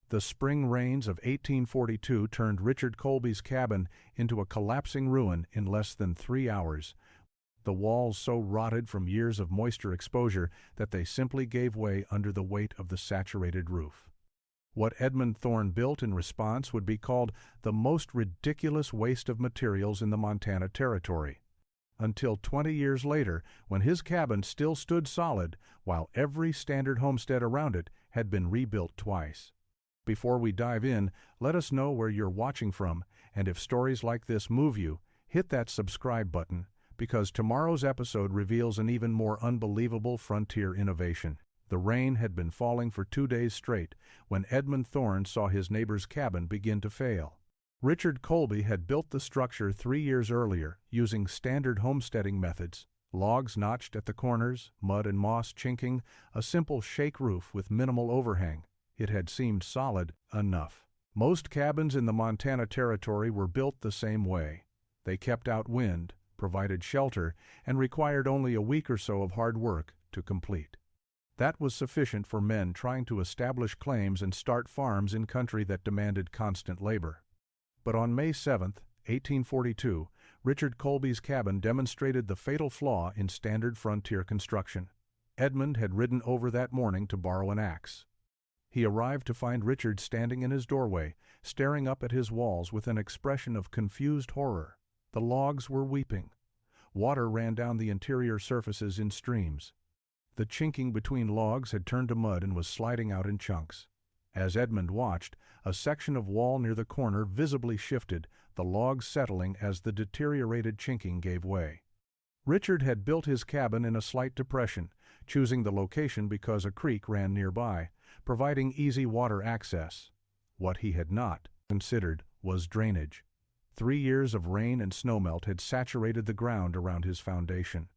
The spring rains of 1842 turned Richard Colby's cabin into a collapsing ruin in less than 3 hours. The walls so rotted from years of moisture exposure that they simply gave way under the weight of the saturated roof. What Edmund Thorne built in response would be called the most ridiculous waste of materials in the Montana Territory. Until 20 years later, when his cabin still stood solid, while every standard homestead around it had been rebuilt twice. Before we dive in, let us know where you're watching from, and if stories like this move you, hit that subscribe button, because tomorrow's episode reveals an even more unbelievable frontier innovation. The rain had been falling for 2 days straight when Edmund Thorne saw his neighbor's cabin begin to fail. Richard Colby had built the structure 3 years earlier using standard homesteading methods: logs notched at the corners, mud and moss chinking, a simple shake roof with minimal overhang. It had seemed solid enough. Most cabins in the Montana Territory were built the same way. They kept out wind, provided shelter, and required only a week or so of hard work to complete. That was sufficient for men trying to establish claims and start farms in country that demanded constant labor. But on May 7, 1842, Richard Colby's cabin demonstrated the fatal flaw in standard frontier construction. Edmund had ridden over that morning to borrow an axe. He arrived to find Richard standing in his doorway, staring up at his walls with an expression of confused horror. The logs were weeping. Water ran down the interior surfaces in streams. The chinking between logs had turned to mud and was sliding out in chunks. As Edmund watched, a section of wall near the corner visibly shifted, the logs settling as the deteriorated chinking gave way. Richard had built his cabin in a slight depression, choosing the location because a creek ran nearby, providing easy water access. What he had not considered was drainage. 3 years of rain and snowmelt had saturated the ground around his foundation.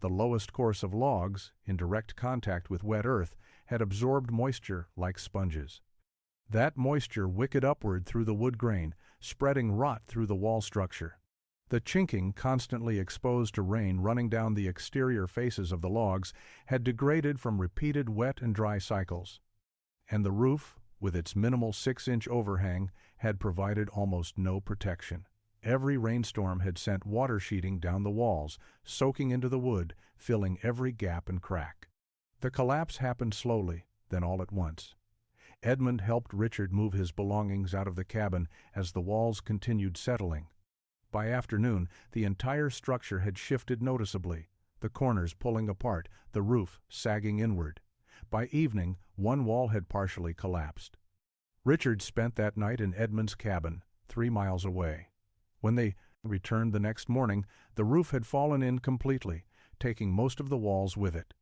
The lowest course of logs, in direct contact with wet earth, had absorbed moisture like sponges. That moisture wicked upward through the wood grain, spreading rot through the wall structure. The chinking, constantly exposed to rain running down the exterior faces of the logs, had degraded from repeated wet and dry cycles. And the roof, with its minimal 6-inch overhang, had provided almost no protection. Every rainstorm had sent water sheeting down the walls, soaking into the wood, filling every gap and crack. The collapse happened slowly, then all at once. Edmund helped Richard move his belongings out of the cabin as the walls continued settling. By afternoon, the entire structure had shifted noticeably, the corners pulling apart, the roof sagging inward. By evening, one wall had partially collapsed. Richard spent that night in Edmund's cabin, 3 miles away. When they returned the next morning, the roof had fallen in completely, taking most of the walls with it.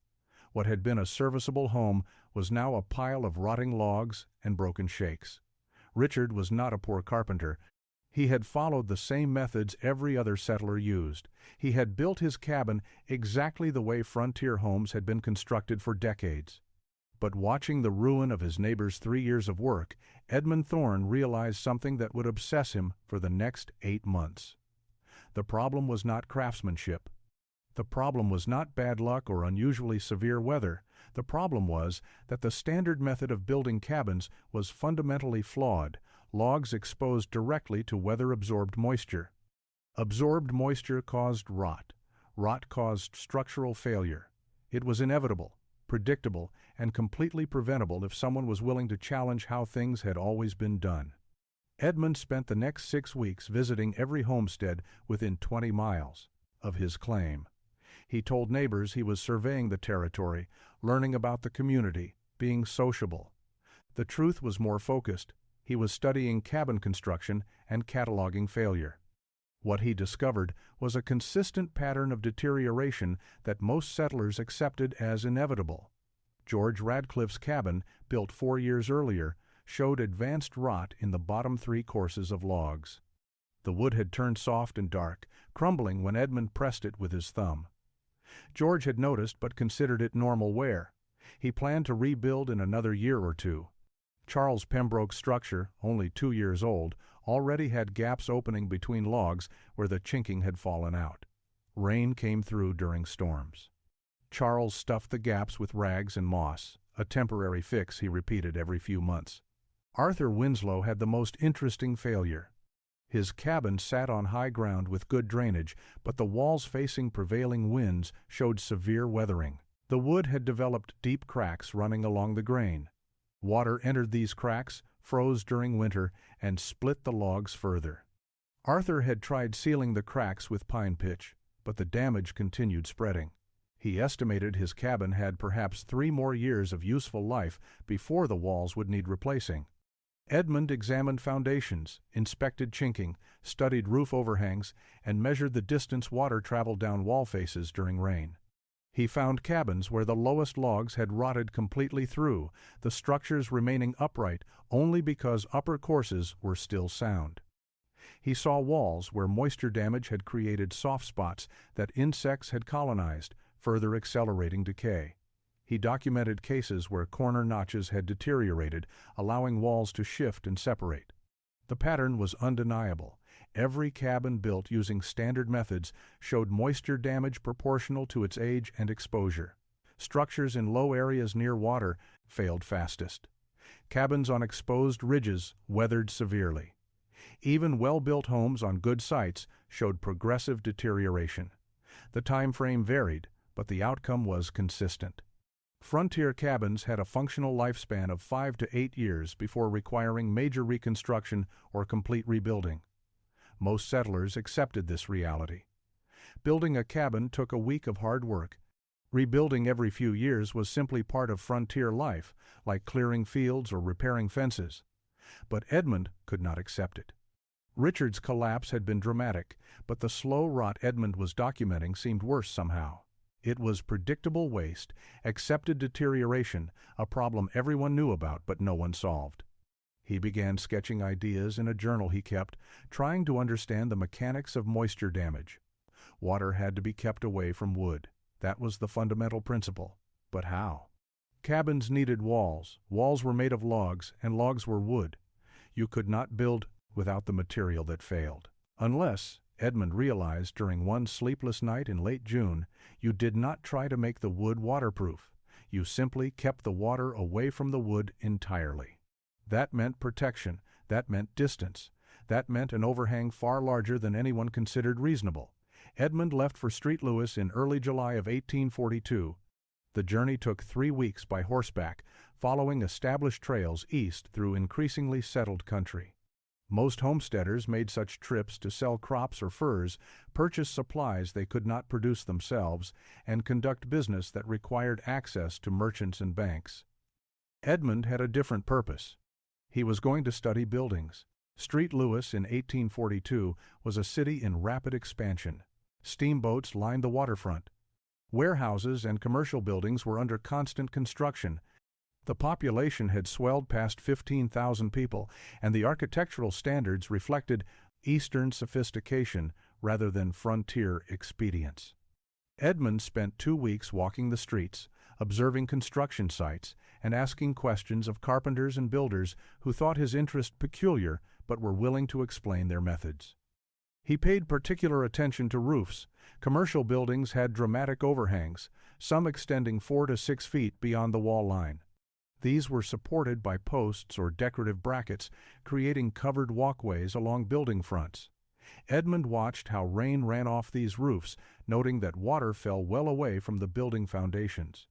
What had been a serviceable home was now a pile of rotting logs and broken shakes. Richard was not a poor carpenter. He had followed the same methods every other settler used. He had built his cabin exactly the way frontier homes had been constructed for decades. But watching the ruin of his neighbor's 3 years of work, Edmund Thorne realized something that would obsess him for the next 8 months. The problem was not craftsmanship. The problem was not bad luck or unusually severe weather. The problem was that the standard method of building cabins was fundamentally flawed. Logs exposed directly to weather-absorbed moisture. Absorbed moisture caused rot. Rot caused structural failure. It was inevitable, predictable, and completely preventable if someone was willing to challenge how things had always been done. Edmund spent the next 6 weeks visiting every homestead within 20 miles of his claim. He told neighbors he was surveying the territory, learning about the community, being sociable. The truth was more focused. He was studying cabin construction and cataloging failure. What he discovered was a consistent pattern of deterioration that most settlers accepted as inevitable. George Radcliffe's cabin, built 4 years earlier, showed advanced rot in the bottom 3 courses of logs. The wood had turned soft and dark, crumbling when Edmund pressed it with his thumb. George had noticed but considered it normal wear. He planned to rebuild in another year or 2. Charles Pembroke's structure, only 2 years old, already had gaps opening between logs where the chinking had fallen out. Rain came through during storms. Charles stuffed the gaps with rags and moss, a temporary fix he repeated every few months. Arthur Winslow had the most interesting failure. His cabin sat on high ground with good drainage, but the walls facing prevailing winds showed severe weathering. The wood had developed deep cracks running along the grain. Water entered these cracks, froze during winter, and split the logs further. Arthur had tried sealing the cracks with pine pitch, but the damage continued spreading. He estimated his cabin had perhaps 3 more years of useful life before the walls would need replacing. Edmund examined foundations, inspected chinking, studied roof overhangs, and measured the distance water traveled down wall faces during rain. He found cabins where the lowest logs had rotted completely through, the structures remaining upright only because upper courses were still sound. He saw walls where moisture damage had created soft spots that insects had colonized, further accelerating decay. He documented cases where corner notches had deteriorated, allowing walls to shift and separate. The pattern was undeniable. Every cabin built using standard methods showed moisture damage proportional to its age and exposure. Structures in low areas near water failed fastest. Cabins on exposed ridges weathered severely. Even well-built homes on good sites showed progressive deterioration. The time frame varied, but the outcome was consistent. Frontier cabins had a functional lifespan of 5 to 8 years before requiring major reconstruction or complete rebuilding. Most settlers accepted this reality. Building a cabin took a week of hard work. Rebuilding every few years was simply part of frontier life, like clearing fields or repairing fences. But Edmund could not accept it. Richard's collapse had been dramatic, but the slow rot Edmund was documenting seemed worse somehow. It was predictable waste, accepted deterioration, a problem everyone knew about but no one solved. He began sketching ideas in a journal he kept, trying to understand the mechanics of moisture damage. Water had to be kept away from wood. That was the fundamental principle. But how? Cabins needed walls. Walls were made of logs, and logs were wood. You could not build without the material that failed. Unless, Edmund realized during one sleepless night in late June, you did not try to make the wood waterproof. You simply kept the water away from the wood entirely. That meant protection. That meant distance. That meant an overhang far larger than anyone considered reasonable. Edmund left for St. Louis in early July of 1842. The journey took 3 weeks by horseback, following established trails east through increasingly settled country. Most homesteaders made such trips to sell crops or furs, purchase supplies they could not produce themselves, and conduct business that required access to merchants and banks. Edmund had a different purpose. He was going to study buildings. St. Louis in 1842 was a city in rapid expansion. Steamboats lined the waterfront. Warehouses and commercial buildings were under constant construction. The population had swelled past 15,000 people, and the architectural standards reflected Eastern sophistication rather than frontier expedience. Edmund spent 2 weeks walking the streets, observing construction sites, and asking questions of carpenters and builders who thought his interest peculiar but were willing to explain their methods. He paid particular attention to roofs. Commercial buildings had dramatic overhangs, some extending 4 to 6 feet beyond the wall line. These were supported by posts or decorative brackets, creating covered walkways along building fronts. Edmund watched how rain ran off these roofs, noting that water fell well away from the building foundations.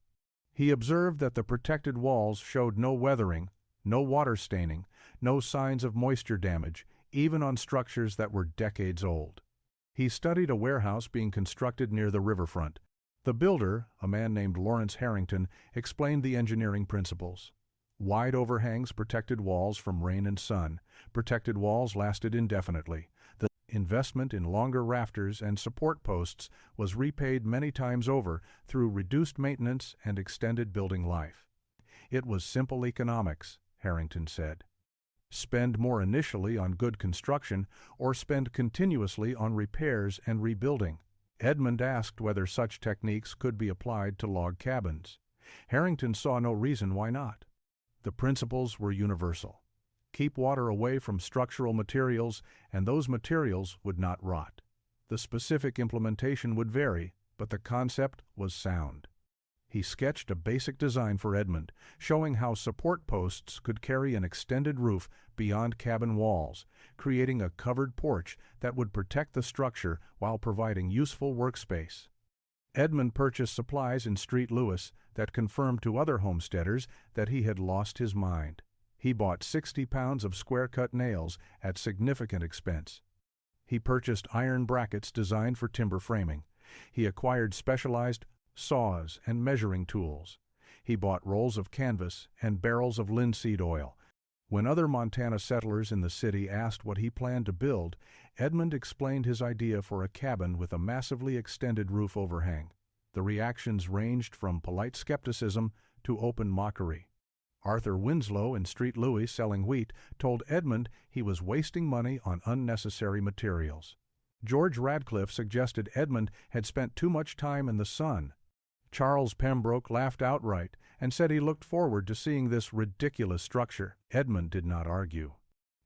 He observed that the protected walls showed no weathering, no water staining, no signs of moisture damage, even on structures that were decades old. He studied a warehouse being constructed near the riverfront. The builder, a man named Lawrence Harrington, explained the engineering principles. Wide overhangs protected walls from rain and sun. Protected walls lasted indefinitely. The investment in longer rafters and support posts was repaid many times over through reduced maintenance and extended building life. It was simple economics, Harrington said. Spend more initially on good construction or spend continuously on repairs and rebuilding. Edmund asked whether such techniques could be applied to log cabins. Harrington saw no reason why not. The principles were universal. Keep water away from structural materials, and those materials would not rot. The specific implementation would vary, but the concept was sound. He sketched a basic design for Edmund, showing how support posts could carry an extended roof beyond cabin walls, creating a covered porch that would protect the structure while providing useful workspace. Edmund purchased supplies in St. Louis that confirmed to other homesteaders that he had lost his mind. He bought 60 pounds of square-cut nails at significant expense. He purchased iron brackets designed for timber framing. He acquired specialized saws and measuring tools. He bought rolls of canvas and barrels of linseed oil. When other Montana settlers in the city asked what he planned to build, Edmund explained his idea for a cabin with a massively extended roof overhang. The reactions ranged from polite skepticism to open mockery. Arthur Winslow in St. Louis selling wheat told Edmund he was wasting money on unnecessary materials. George Radcliffe suggested Edmund had spent too much time in the sun. Charles Pembroke laughed outright and said he looked forward to seeing this ridiculous structure. Edmund did not argue.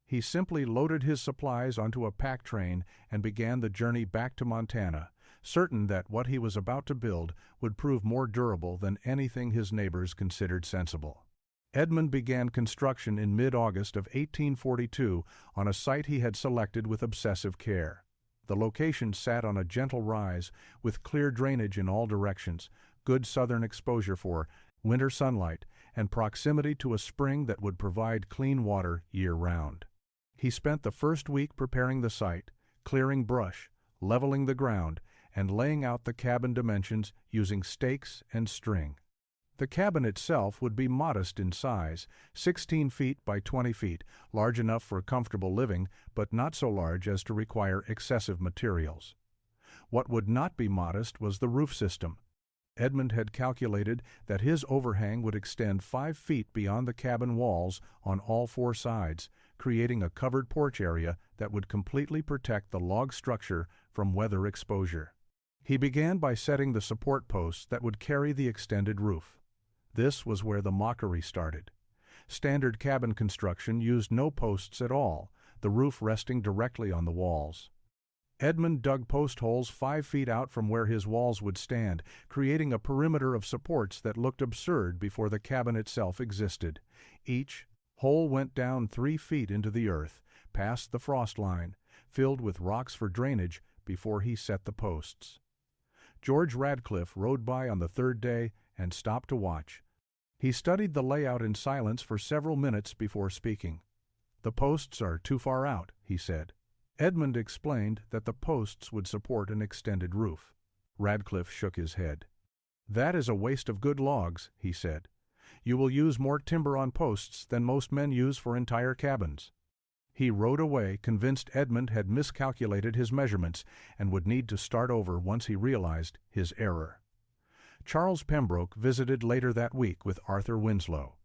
He simply loaded his supplies onto a pack train and began the journey back to Montana, certain that what he was about to build would prove more durable than anything his neighbors considered sensible. Edmund began construction in mid-August of 1842 on a site he had selected with obsessive care. The location sat on a gentle rise with clear drainage in all directions, good southern exposure for winter sunlight, and proximity to a spring that would provide clean water year-round. He spent the first week preparing the site, clearing brush, leveling the ground, and laying out the cabin dimensions using stakes and string. The cabin itself would be modest in size, 16 feet by 20 feet, large enough for comfortable living, but not so large as to require excessive materials. What would not be modest was the roof system. Edmund had calculated that his overhang would extend 5 feet beyond the cabin walls on all 4 sides, creating a covered porch area that would completely protect the log structure from weather exposure. He began by setting the support posts that would carry the extended roof. This was where the mockery started. Standard cabin construction used no posts at all, the roof resting directly on the walls. Edmund dug post holes 5 feet out from where his walls would stand, creating a perimeter of supports that looked absurd before the cabin itself existed. Each hole went down 3 feet into the earth, past the frost line, filled with rocks for drainage before he set the posts. George Radcliffe rode by on the 3rd day and stopped to watch. He studied the layout in silence for several minutes before speaking. "The posts are too far out," he said. Edmund explained that the posts would support an extended roof. Radcliffe shook his head. "That is a waste of good logs," he said. "You will use more timber on posts than most men use for entire cabins." He rode away, convinced Edmund had miscalculated his measurements and would need to start over once he realized his error. Charles Pembroke visited later that week with Arthur Winslow.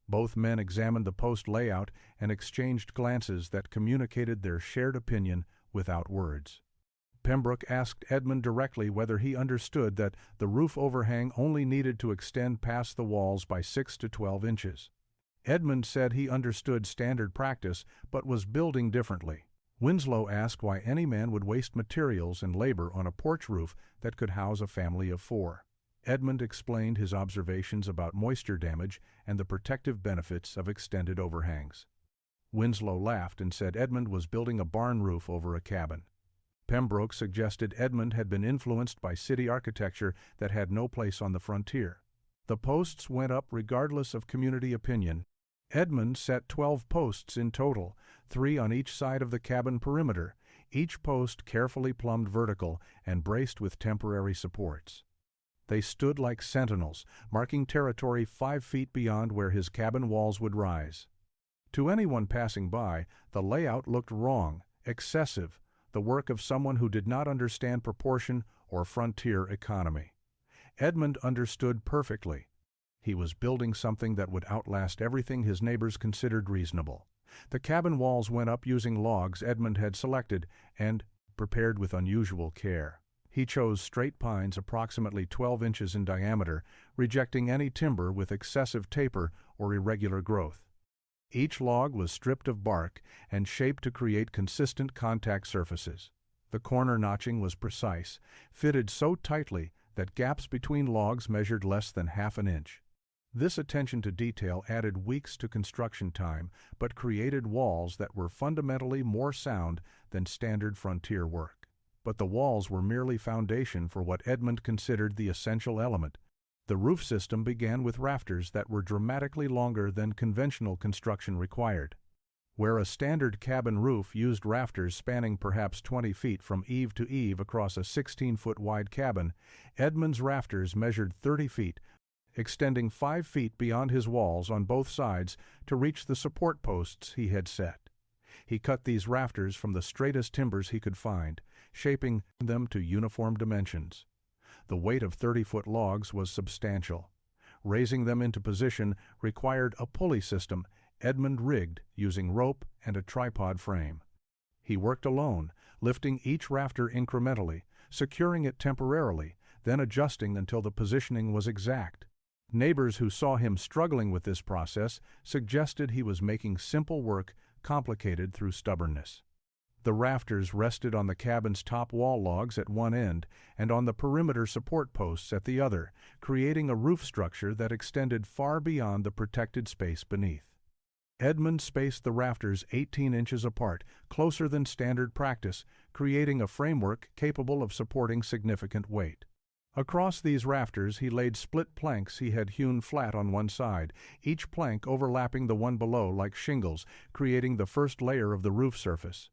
Both men examined the post layout and exchanged glances that communicated their shared opinion without words. Pembroke asked Edmund directly whether he understood that the roof overhang only needed to extend past the walls by 6 to 12 inches. Edmund said he understood standard practice but was building differently. Winslow asked why any man would waste materials and labor on a porch roof that could house a family of 4. Edmund explained his observations about moisture damage and the protective benefits of extended overhangs. Winslow laughed and said Edmund was building a barn roof over a cabin. Pembroke suggested Edmund had been influenced by city architecture that had no place on the frontier. The posts went up regardless of community opinion. Edmund set 12 posts in total, 3 on each side of the cabin perimeter, each post carefully plumbed vertical and braced with temporary supports. They stood like sentinels, marking territory 5 feet beyond where his cabin walls would rise. To anyone passing by, the layout looked wrong, excessive, the work of someone who did not understand proportion or frontier economy. Edmund understood perfectly. He was building something that would outlast everything his neighbors considered reasonable. The cabin walls went up using logs Edmund had selected and prepared with unusual care. He chose straight pines approximately 12 inches in diameter, rejecting any timber with excessive taper or irregular growth. Each log was stripped of bark and shaped to create consistent contact surfaces. The corner notching was precise, fitted so tightly that gaps between logs measured less than half an inch. This attention to detail added weeks to construction time, but created walls that were fundamentally more sound than standard frontier work. But the walls were merely foundation for what Edmund considered the essential element. The roof system began with rafters that were dramatically longer than conventional construction required. Where a standard cabin roof used rafters spanning perhaps 20 feet from eave to eave across a 16-foot wide cabin, Edmund's rafters measured 30 feet, extending 5 feet beyond his walls on both sides to reach the support posts he had set. He cut these rafters from the straightest timbers he could find, shaping them to uniform dimensions. The weight of 30-foot logs was substantial. Raising them into position required a pulley system Edmund rigged using rope and a tripod frame. He worked alone, lifting each rafter incrementally, securing it temporarily, then adjusting until the positioning was exact. Neighbors who saw him struggling with this process suggested he was making simple work complicated through stubbornness. The rafters rested on the cabin's top wall logs at one end and on the perimeter support posts at the other, creating a roof structure that extended far beyond the protected space beneath. Edmund spaced the rafters 18 inches apart, closer than standard practice, creating a framework capable of supporting significant weight. Across these rafters he laid split planks he had hewn flat on one side, each plank overlapping the one below like shingles, creating the first layer of the roof surface.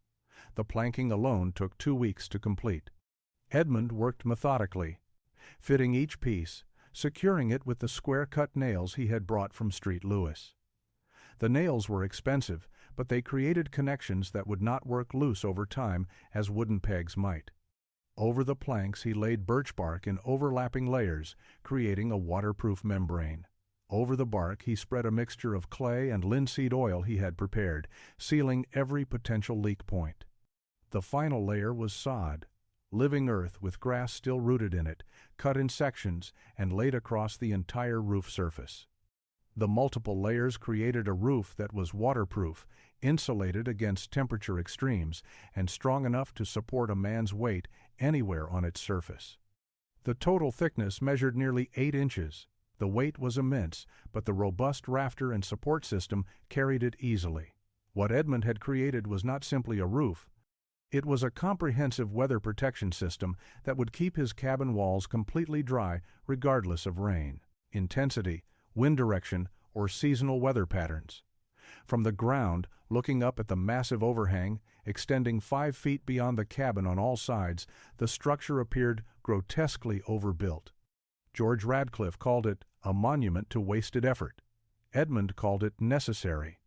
The planking alone took 2 weeks to complete. Edmund worked methodically, fitting each piece, securing it with the square-cut nails he had brought from St. Louis. The nails were expensive, but they created connections that would not work loose over time as wooden pegs might. Over the planks he laid birch bark in overlapping layers, creating a waterproof membrane. Over the bark he spread a mixture of clay and linseed oil he had prepared, sealing every potential leak point. The final layer was sod, living earth with grass still rooted in it, cut in sections and laid across the entire roof surface. The multiple layers created a roof that was waterproof, insulated against temperature extremes, and strong enough to support a man's weight anywhere on its surface. The total thickness measured nearly 8 inches. The weight was immense, but the robust rafter and support system carried it easily. What Edmund had created was not simply a roof. It was a comprehensive weather protection system that would keep his cabin walls completely dry regardless of rain, intensity, wind direction, or seasonal weather patterns. From the ground, looking up at the massive overhang, extending 5 feet beyond the cabin on all sides, the structure appeared grotesquely overbuilt. George Radcliffe called it a monument to wasted effort. Edmund called it necessary.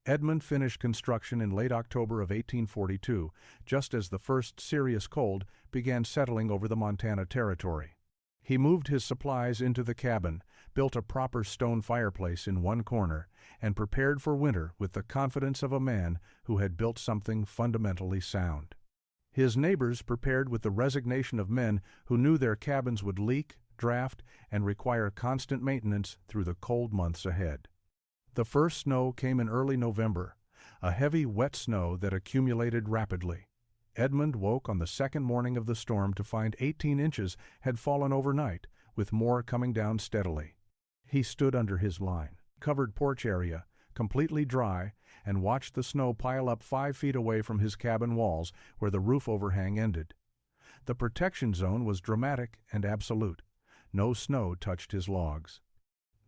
Edmund finished construction in late October of 1842, just as the first serious cold began settling over the Montana Territory. He moved his supplies into the cabin, built a proper stone fireplace in one corner, and prepared for winter with the confidence of a man who had built something fundamentally sound. His neighbors prepared with the resignation of men who knew their cabins would leak, draft, and require constant maintenance through the cold months ahead. The first snow came in early November, a heavy, wet snow that accumulated rapidly. Edmund woke on the second morning of the storm to find 18 inches had fallen overnight, with more coming down steadily. He stood under his line-covered porch area, completely dry, and watched the snow pile up 5 feet away from his cabin walls where the roof overhang ended. The protection zone was dramatic and absolute. No snow touched his logs.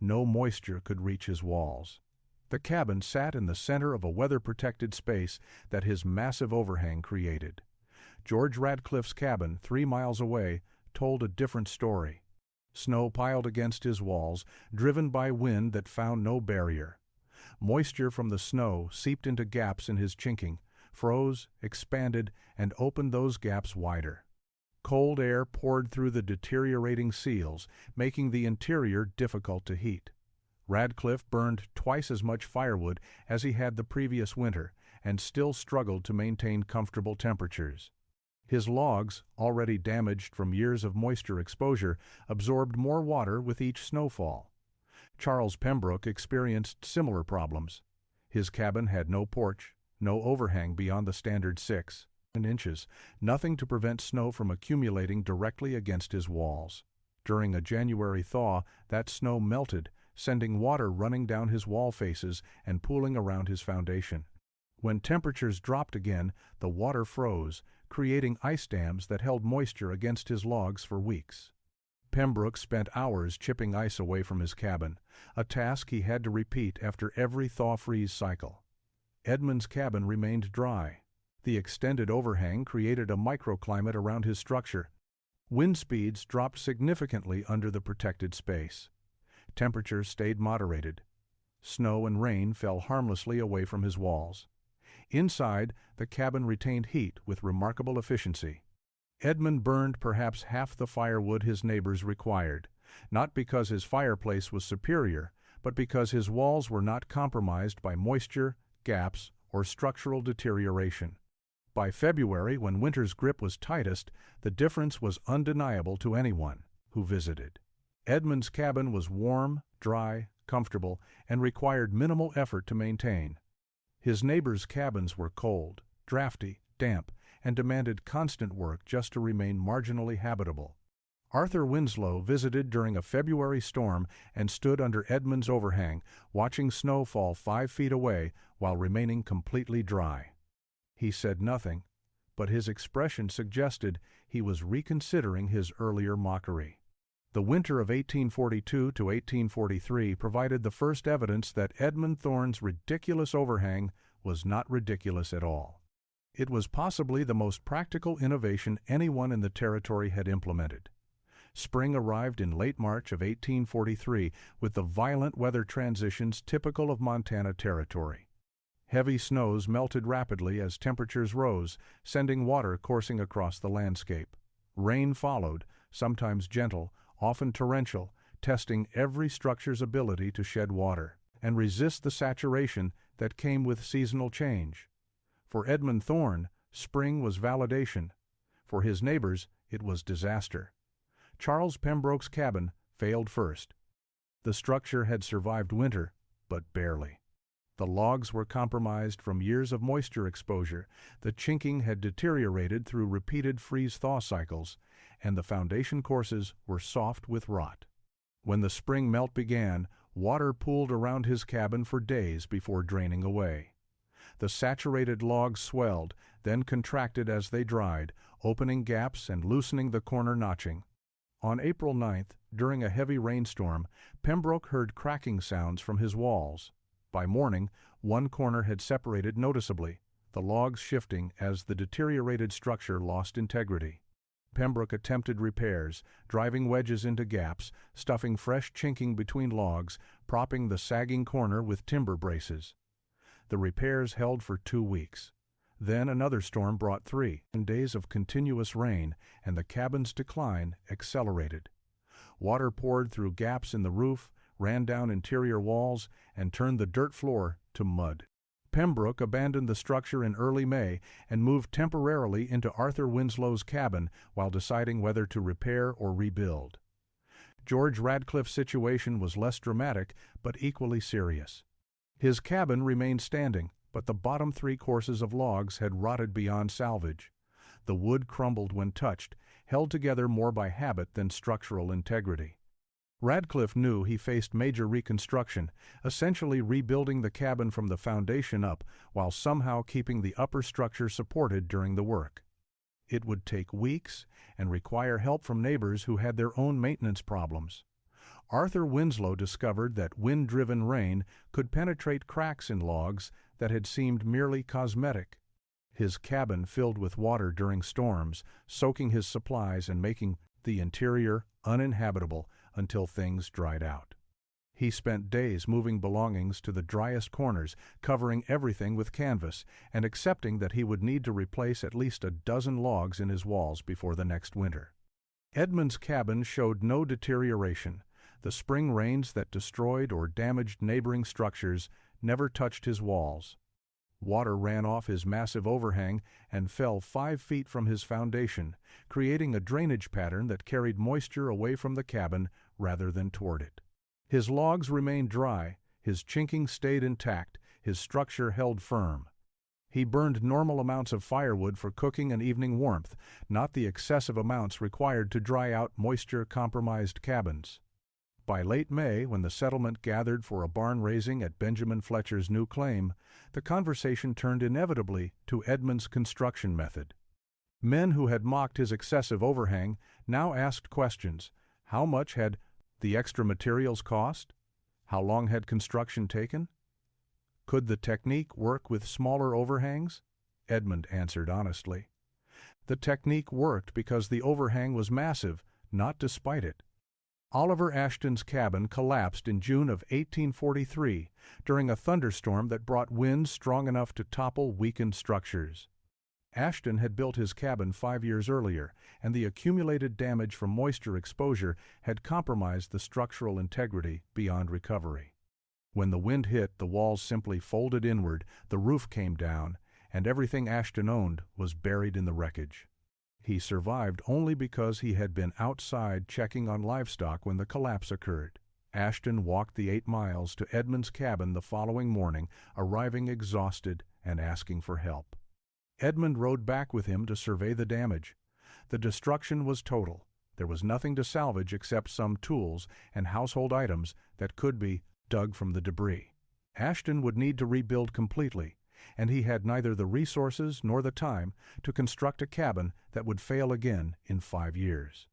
No moisture could reach his walls. The cabin sat in the center of a weather-protected space that his massive overhang created. George Radcliffe's cabin, 3 miles away, told a different story. Snow piled against his walls, driven by wind that found no barrier. Moisture from the snow seeped into gaps in his chinking, froze, expanded, and opened those gaps wider. Cold air poured through the deteriorating seals, making the interior difficult to heat. Radcliffe burned twice as much firewood as he had the previous winter, and still struggled to maintain comfortable temperatures. His logs, already damaged from years of moisture exposure, absorbed more water with each snowfall. Charles Pembroke experienced similar problems. His cabin had no porch, no overhang beyond the standard 6 inches, nothing to prevent snow from accumulating directly against his walls. During a January thaw, that snow melted, sending water running down his wall faces and pooling around his foundation. When temperatures dropped again, the water froze, creating ice dams that held moisture against his logs for weeks. Pembroke spent hours chipping ice away from his cabin, a task he had to repeat after every thaw-freeze cycle. Edmund's cabin remained dry. The extended overhang created a microclimate around his structure. Wind speeds dropped significantly under the protected space. Temperatures stayed moderated. Snow and rain fell harmlessly away from his walls. Inside, the cabin retained heat with remarkable efficiency. Edmund burned perhaps half the firewood his neighbors required, not because his fireplace was superior, but because his walls were not compromised by moisture, gaps, or structural deterioration. By February, when winter's grip was tightest, the difference was undeniable to anyone who visited. Edmund's cabin was warm, dry, comfortable, and required minimal effort to maintain. His neighbors' cabins were cold, drafty, damp, and demanded constant work just to remain marginally habitable. Arthur Winslow visited during a February storm and stood under Edmund's overhang, watching snow fall 5 feet away while remaining completely dry. He said nothing, but his expression suggested he was reconsidering his earlier mockery. The winter of 1842 to 1843 provided the first evidence that Edmund Thorne's ridiculous overhang was not ridiculous at all. It was possibly the most practical innovation anyone in the territory had implemented. Spring arrived in late March of 1843 with the violent weather transitions typical of Montana territory. Heavy snows melted rapidly as temperatures rose, sending water coursing across the landscape. Rain followed, sometimes gentle, often torrential, testing every structure's ability to shed water and resist the saturation that came with seasonal change. For Edmund Thorne, spring was validation. For his neighbors, it was disaster. Charles Pembroke's cabin failed first. The structure had survived winter, but barely. The logs were compromised from years of moisture exposure, the chinking had deteriorated through repeated freeze-thaw cycles, and the foundation courses were soft with rot. When the spring melt began, water pooled around his cabin for days before draining away. The saturated logs swelled, then contracted as they dried, opening gaps and loosening the corner notching. On April 9th, during a heavy rainstorm, Pembroke heard cracking sounds from his walls. By morning, one corner had separated noticeably, the logs shifting as the deteriorated structure lost integrity. Pembroke attempted repairs, driving wedges into gaps, stuffing fresh chinking between logs, propping the sagging corner with timber braces. The repairs held for 2 weeks. Then another storm brought 3 days of continuous rain, and the cabin's decline accelerated. Water poured through gaps in the roof, ran down interior walls, and turned the dirt floor to mud. Pembroke abandoned the structure in early May and moved temporarily into Arthur Winslow's cabin while deciding whether to repair or rebuild. George Radcliffe's situation was less dramatic but equally serious. His cabin remained standing, but the bottom 3 courses of logs had rotted beyond salvage. The wood crumbled when touched, held together more by habit than structural integrity. Radcliffe knew he faced major reconstruction, essentially rebuilding the cabin from the foundation up while somehow keeping the upper structure supported during the work. It would take weeks and require help from neighbors who had their own maintenance problems. Arthur Winslow discovered that wind-driven rain could penetrate cracks in logs that had seemed merely cosmetic. His cabin filled with water during storms, soaking his supplies and making the interior uninhabitable until things dried out. He spent days moving belongings to the driest corners, covering everything with canvas, and accepting that he would need to replace at least a dozen logs in his walls before the next winter. Edmund's cabin showed no deterioration. The spring rains that destroyed or damaged neighboring structures never touched his walls. Water ran off his massive overhang and fell 5 feet from his foundation, creating a drainage pattern that carried moisture away from the cabin rather than toward it. His logs remained dry, his chinking stayed intact, his structure held firm. He burned normal amounts of firewood for cooking and evening warmth, not the excessive amounts required to dry out moisture-compromised cabins. By late May, when the settlement gathered for a barn raising at Benjamin Fletcher's new claim, the conversation turned inevitably to Edmund's construction method. Men who had mocked his excessive overhang now asked questions. How much had the extra materials cost? How long had construction taken? Could the technique work with smaller overhangs? Edmund answered honestly. The technique worked because the overhang was massive, not despite it. Oliver Ashton's cabin collapsed in June of 1843 during a thunderstorm that brought winds strong enough to topple weakened structures. Ashton had built his cabin 5 years earlier, and the accumulated damage from moisture exposure had compromised the structural integrity beyond recovery. When the wind hit, the walls simply folded inward, the roof came down, and everything Ashton owned was buried in the wreckage. He survived only because he had been outside checking on livestock when the collapse occurred. Ashton walked the 8 miles to Edmund's cabin the following morning, arriving exhausted and asking for help. Edmund rode back with him to survey the damage. The destruction was total. There was nothing to salvage except some tools and household items that could be dug from the debris. Ashton would need to rebuild completely, and he had neither the resources nor the time to construct a cabin that would fail again in 5 years.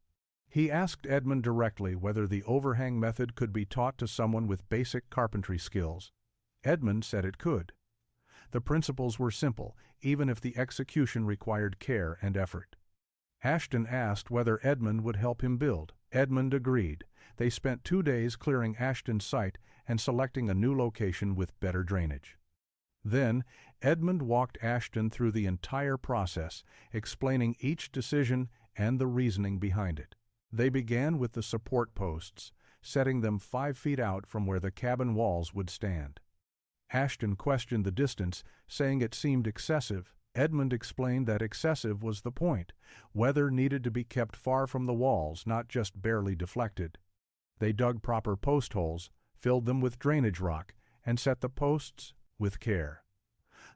He asked Edmund directly whether the overhang method could be taught to someone with basic carpentry skills. Edmund said it could. The principles were simple, even if the execution required care and effort. Ashton asked whether Edmund would help him build. Edmund agreed. They spent 2 days clearing Ashton's site and selecting a new location with better drainage. Then, Edmund walked Ashton through the entire process, explaining each decision and the reasoning behind it. They began with the support posts, setting them 5 feet out from where the cabin walls would stand. Ashton questioned the distance, saying it seemed excessive. Edmund explained that excessive was the point. Weather needed to be kept far from the walls, not just barely deflected. They dug proper post holes, filled them with drainage rock, and set the posts with care.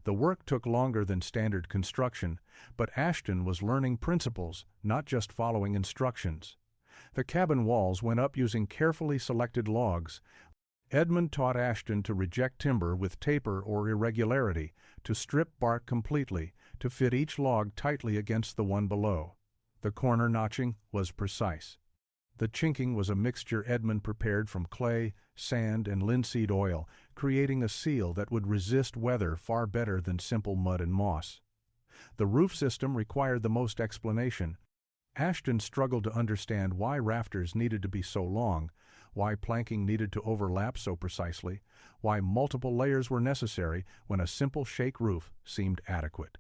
The work took longer than standard construction, but Ashton was learning principles, not just following instructions. The cabin walls went up using carefully selected logs. Edmund taught Ashton to reject timber with taper or irregularity, to strip bark completely, to fit each log tightly against the one below. The corner notching was precise. The chinking was a mixture Edmund prepared from clay, sand, and linseed oil, creating a seal that would resist weather far better than simple mud and moss. The roof system required the most explanation. Ashton struggled to understand why rafters needed to be so long, why planking needed to overlap so precisely, why multiple layers were necessary when a simple shake roof seemed adequate.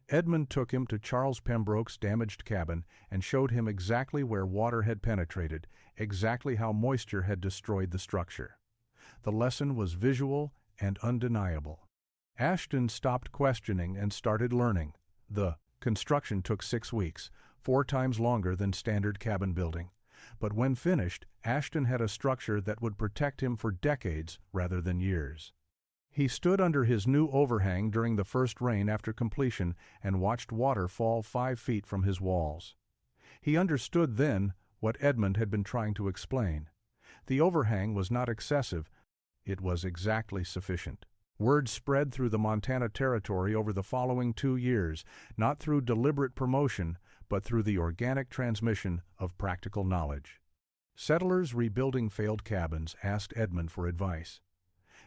Edmund took him to Charles Pembroke's damaged cabin and showed him exactly where water had penetrated, exactly how moisture had destroyed the structure. The lesson was visual and undeniable. Ashton stopped questioning and started learning. The construction took 6 weeks, 4 times longer than standard cabin building. But when finished, Ashton had a structure that would protect him for decades rather than years. He stood under his new overhang during the first rain after completion and watched water fall 5 feet from his walls. He understood then what Edmund had been trying to explain. The overhang was not excessive, it was exactly sufficient. Word spread through the Montana Territory over the following 2 years, not through deliberate promotion, but through the organic transmission of practical knowledge. Settlers rebuilding failed cabins asked Edmund for advice.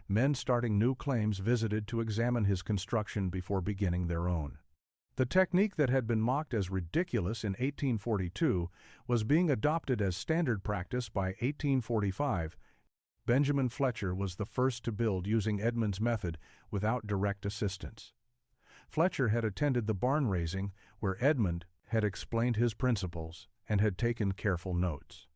Men starting new claims visited to examine his construction before beginning their own. The technique that had been mocked as ridiculous in 1842 was being adopted as standard practice by 1845. Benjamin Fletcher was the first to build using Edmund's method without direct assistance. Fletcher had attended the barn raising where Edmund had explained his principles and had taken careful notes.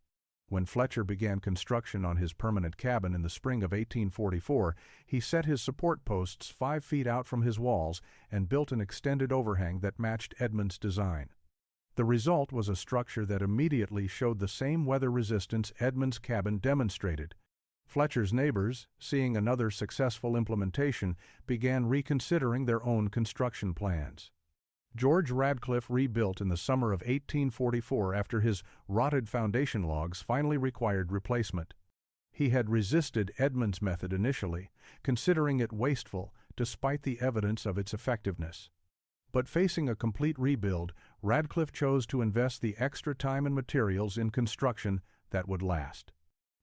When Fletcher began construction on his permanent cabin in the spring of 1844, he set his support posts 5 feet out from his walls and built an extended overhang that matched Edmund's design. The result was a structure that immediately showed the same weather resistance Edmund's cabin demonstrated. Fletcher's neighbors, seeing another successful implementation, began reconsidering their own construction plans. George Radcliffe rebuilt in the summer of 1844 after his rotted foundation logs finally required replacement. He had resisted Edmund's method initially, considering it wasteful despite the evidence of its effectiveness. But facing a complete rebuild, Radcliffe chose to invest the extra time and materials in construction that would last.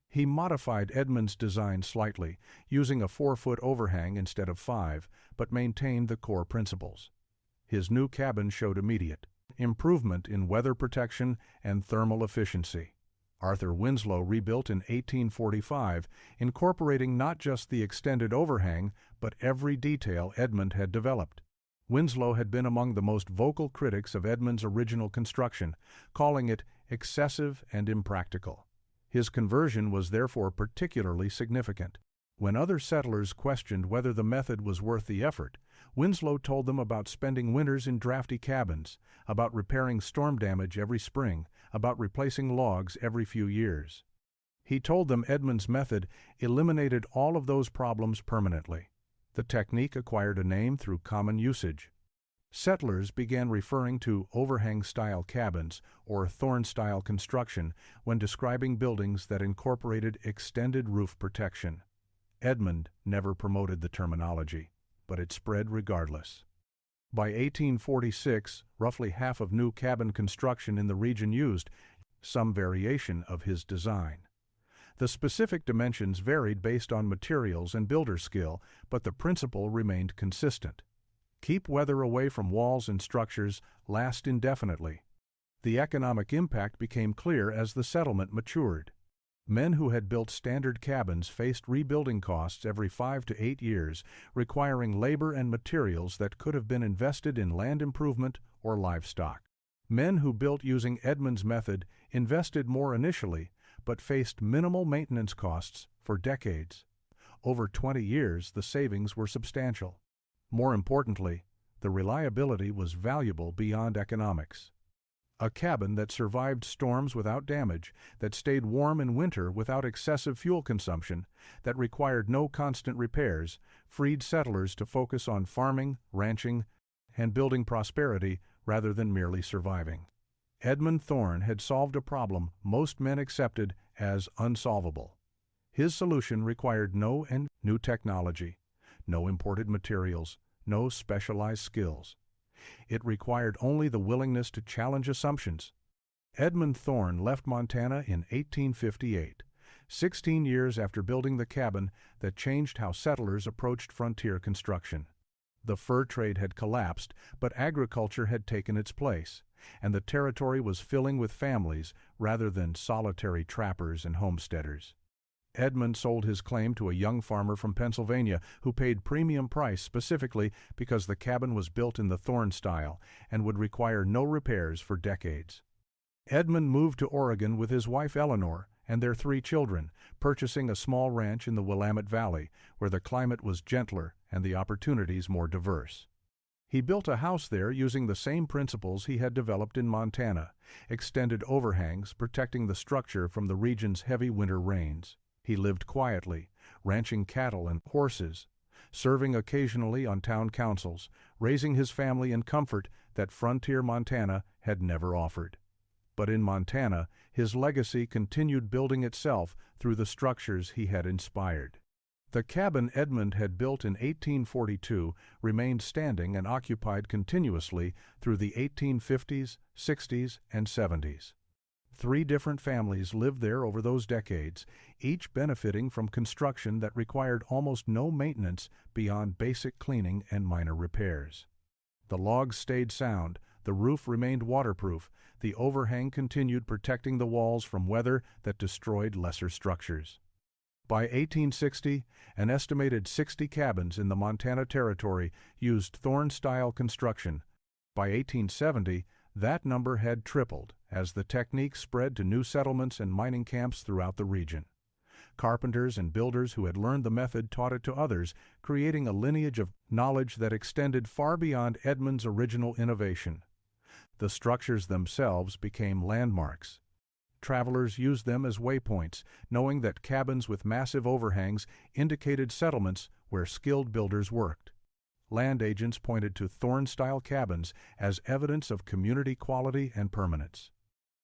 He modified Edmund's design slightly, using a 4-foot overhang instead of 5, but maintained the core principles. His new cabin showed immediate improvement in weather protection and thermal efficiency. Arthur Winslow rebuilt in 1845, incorporating not just the extended overhang, but every detail Edmund had developed. Winslow had been among the most vocal critics of Edmund's original construction, calling it excessive and impractical. His conversion was therefore particularly significant. When other settlers questioned whether the method was worth the effort, Winslow told them about spending winters in drafty cabins, about repairing storm damage every spring, about replacing logs every few years. He told them Edmund's method eliminated all of those problems permanently. The technique acquired a name through common usage. Settlers began referring to overhang-style cabins or thorn-style construction when describing buildings that incorporated extended roof protection. Edmund never promoted the terminology, but it spread regardless. By 1846, roughly half of new cabin construction in the region used some variation of his design. The specific dimensions varied based on materials and builder skill, but the principle remained consistent. Keep weather away from walls and structures, last indefinitely. The economic impact became clear as the settlement matured. Men who had built standard cabins faced rebuilding costs every 5 to 8 years, requiring labor and materials that could have been invested in land improvement or livestock. Men who built using Edmund's method invested more initially, but faced minimal maintenance costs for decades. Over 20 years, the savings were substantial. More importantly, the reliability was valuable beyond economics. A cabin that survived storms without damage, that stayed warm in winter without excessive fuel consumption, that required no constant repairs, freed settlers to focus on farming, ranching, and building prosperity rather than merely surviving. Edmund Thorne had solved a problem most men accepted as unsolvable. His solution required no new technology, no imported materials, no specialized skills. It required only the willingness to challenge assumptions. Edmund Thorne left Montana in 1858, 16 years after building the cabin that changed how settlers approached frontier construction. The fur trade had collapsed, but agriculture had taken its place, and the territory was filling with families rather than solitary trappers and homesteaders. Edmund sold his claim to a young farmer from Pennsylvania who paid premium price specifically because the cabin was built in the Thorne style and would require no repairs for decades. Edmund moved to Oregon with his wife Eleanor and their 3 children, purchasing a small ranch in the Willamette Valley, where the climate was gentler and the opportunities more diverse. He built a house there using the same principles he had developed in Montana, extended overhangs protecting the structure from the region's heavy winter rains. He lived quietly, ranching cattle and horses, serving occasionally on town councils, raising his family in comfort that frontier Montana had never offered. But in Montana, his legacy continued building itself through the structures he had inspired. The cabin Edmund had built in 1842 remained standing and occupied continuously through the 1850s, 60s, and 70s. 3 different families lived there over those decades, each benefiting from construction that required almost no maintenance beyond basic cleaning and minor repairs. The logs stayed sound, the roof remained waterproof, the overhang continued protecting the walls from weather that destroyed lesser structures. By 1860, an estimated 60 cabins in the Montana Territory used Thorne-style construction. By 1870, that number had tripled as the technique spread to new settlements and mining camps throughout the region. Carpenters and builders who had learned the method taught it to others, creating a lineage of knowledge that extended far beyond Edmund's original innovation. The structures themselves became landmarks. Travelers used them as waypoints, knowing that cabins with massive overhangs indicated settlements where skilled builders worked. Land agents pointed to thorn-style cabins as evidence of community quality and permanence.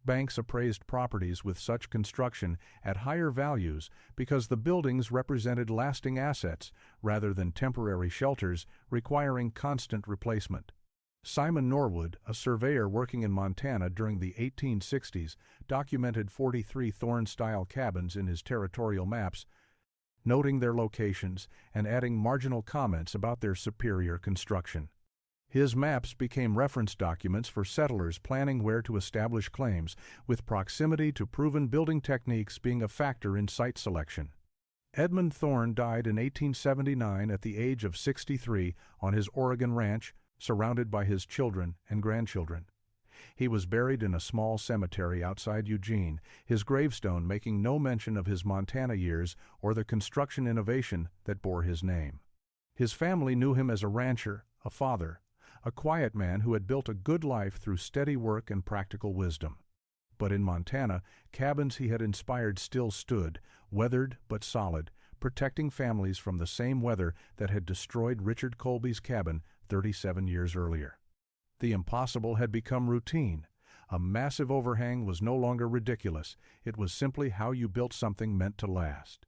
Banks appraised properties with such construction at higher values because the buildings represented lasting assets rather than temporary shelters requiring constant replacement. Simon Norwood, a surveyor working in Montana during the 1860s, documented 43 thorn-style cabins in his territorial maps, noting their locations and adding marginal comments about their superior construction. His maps became reference documents for settlers planning where to establish claims, with proximity to proven building techniques being a factor in site selection. Edmund Thorne died in 1879 at the age of 63 on his Oregon ranch, surrounded by his children and grandchildren. He was buried in a small cemetery outside Eugene, his gravestone making no mention of his Montana years or the construction innovation that bore his name. His family knew him as a rancher, a father, a quiet man who had built a good life through steady work and practical wisdom. But in Montana, cabins he had inspired still stood, weathered but solid, protecting families from the same weather that had destroyed Richard Colby's cabin 37 years earlier. The impossible had become routine. A massive overhang was no longer ridiculous. It was simply how you built something meant to last.